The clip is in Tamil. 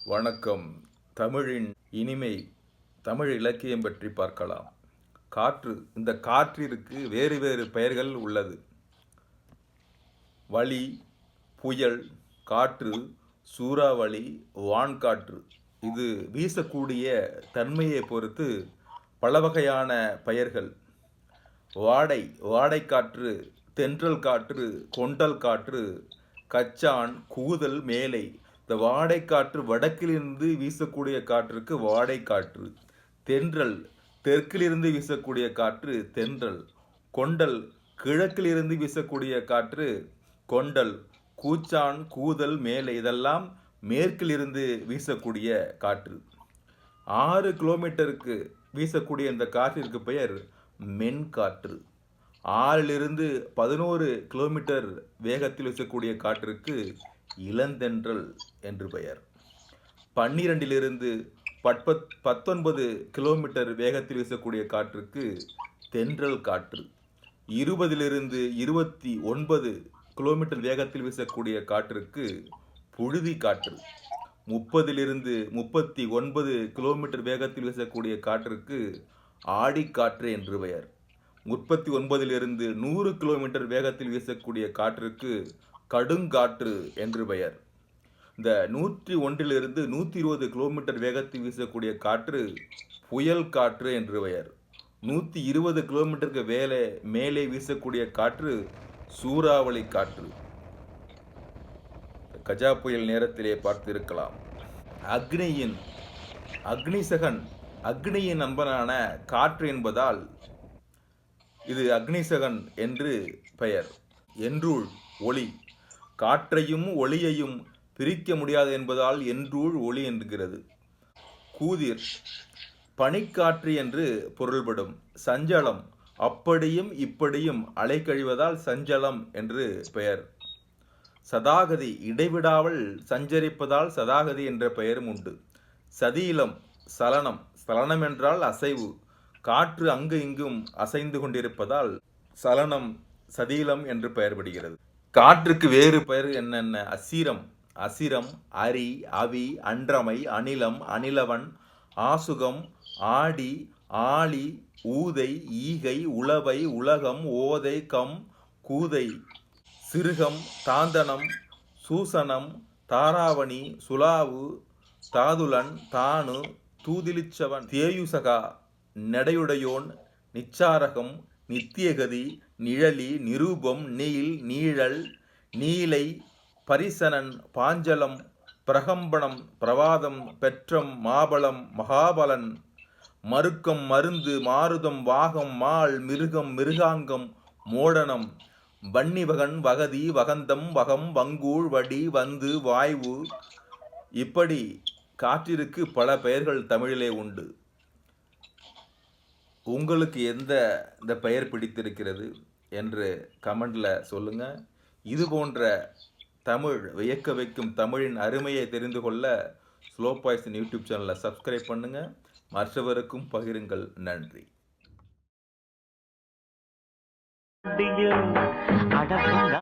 வணக்கம். தமிழின் இனிமை, தமிழ் இலக்கியம் பற்றி பார்க்கலாம். காற்று, இந்த காற்றிற்கு வேறு வேறு பெயர்கள் உள்ளது. வளி, புயல், காற்று, சூறாவளி, வான்காற்று. இது வீசக்கூடிய தன்மையை பொறுத்து பல வகையான பெயர்கள். வாடை, வாடைக்காற்று, தென்றல் காற்று, கொண்டல் காற்று, கச்சான், கூதல், மேலை. இந்த வாடைக்காற்று வடக்கிலிருந்து வீசக்கூடிய காற்றுக்கு வாடைக்காற்று. தென்றல், தெற்கிலிருந்து வீசக்கூடிய காற்று தென்றல். கொண்டல், கிழக்கிலிருந்து வீசக்கூடிய காற்று கொண்டல். கூச்சான், கூதல், மேலை இதெல்லாம் மேற்கிலிருந்து வீசக்கூடிய காற்று. 6 கிலோமீட்டருக்கு வீசக்கூடிய இந்த காற்றிற்கு பெயர் மென்காற்று. 6லிருந்து 11 கிலோமீட்டர் வேகத்தில் வீசக்கூடிய காற்றுக்கு இளந்தென்றல் என்று பெயர். 12லிருந்து 19 கிலோமீட்டர் வேகத்தில் வீசக்கூடிய காற்றுக்கு தென்றல் காற்று. 20லிருந்து 29 கிலோமீட்டர் வேகத்தில் வீசக்கூடிய காற்றுக்கு புழுதி காற்று. 30லிருந்து 39 கிலோமீட்டர் வேகத்தில் வீசக்கூடிய காற்றுக்கு ஆடிக்காற்று என்று பெயர். 39லிருந்து 100 கிலோமீட்டர் வேகத்தில் வீசக்கூடிய காற்றுக்கு கடுங்காற்று என்று பெயர். இந்த 101லிருந்து 120 கிலோமீட்டர் வேகத்தில் வீசக்கூடிய காற்று புயல் காற்று என்று பெயர். 120 கிலோமீட்டருக்கு மேலே வீசக்கூடிய காற்று சூறாவளி காற்று. கஜா புயல் நேரத்திலே பார்த்திருக்கலாம். அக்னிசகன், அக்னியின் நண்பனான காற்று என்பதால் இது அக்னிசகன் என்று பெயர். என்றூழ், ஒளி. காற்றையும் ஒளியையும் பிரிக்க முடியாது என்பதால் என்றூழ் ஒளி என்கிறது. கூதிர், பனிக்காற்று என்று பொருள்படும். சஞ்சலம், அப்படியும் இப்படியும் அலைக்கழிவதால் சஞ்சலம் என்று பெயர். சதாகதி, இடைவிடாமல் சஞ்சரிப்பதால் சதாகதி என்ற பெயரும் உண்டு. சதீலம், சலனம். சலனம் என்றால் அசைவு. காற்று அங்கு இங்கும் அசைந்து கொண்டிருப்பதால் சலனம், சதீலம் என்று பெயர்படுகிறது. காற்றுக்கு வேறு பெயர் என்னென்ன? அசிரம், அசிரம், அரி, அவி, அன்றமை, அனிலம், அனிலவன், ஆசுகம், ஆடி, ஆழி, ஊதை, ஈகை, உளவை, உலகம், ஓதை, கம், கூதை, சிறுகம், தாந்தனம், சூசனம், தாராவணி, சுலாவு, தாதுலன், தானு, தூதிலிச்சவன், தேயுசகா, நடையுடையோன், நிச்சாரகம், நித்தியகதி, நிழலி, நிரூபம், நீள், நீழல், நீலை, பரிசனன், பாஞ்சலம், பிரகம்பணம், பிரவாதம், பெற்றம், மாபலம், மகாபலன், மருக்கம், மருந்து, மாருதம், வாகம், மால், மிருகம், மிருகாங்கம், மோடனம், வன்னிவகன், வகதி, வகந்தம், வகம், வங்கூழ், வடி, வந்து, வாய்வு. இப்படி காற்றிற்கு பல பெயர்கள் தமிழிலே உண்டு. உங்களுக்கு இந்த பெயர் பிடித்திருக்கிறது என்று கமெண்டில் சொல்லுங்கள். இது போன்ற தமிழ் வியக்க வைக்கும் தமிழின் அருமையை தெரிந்து கொள்ள ஸ்லோ பாய்சன் யூடியூப் சேனலை சப்ஸ்கிரைப் பண்ணுங்கள். மற்றவருக்கும் பகிருங்கள். நன்றி.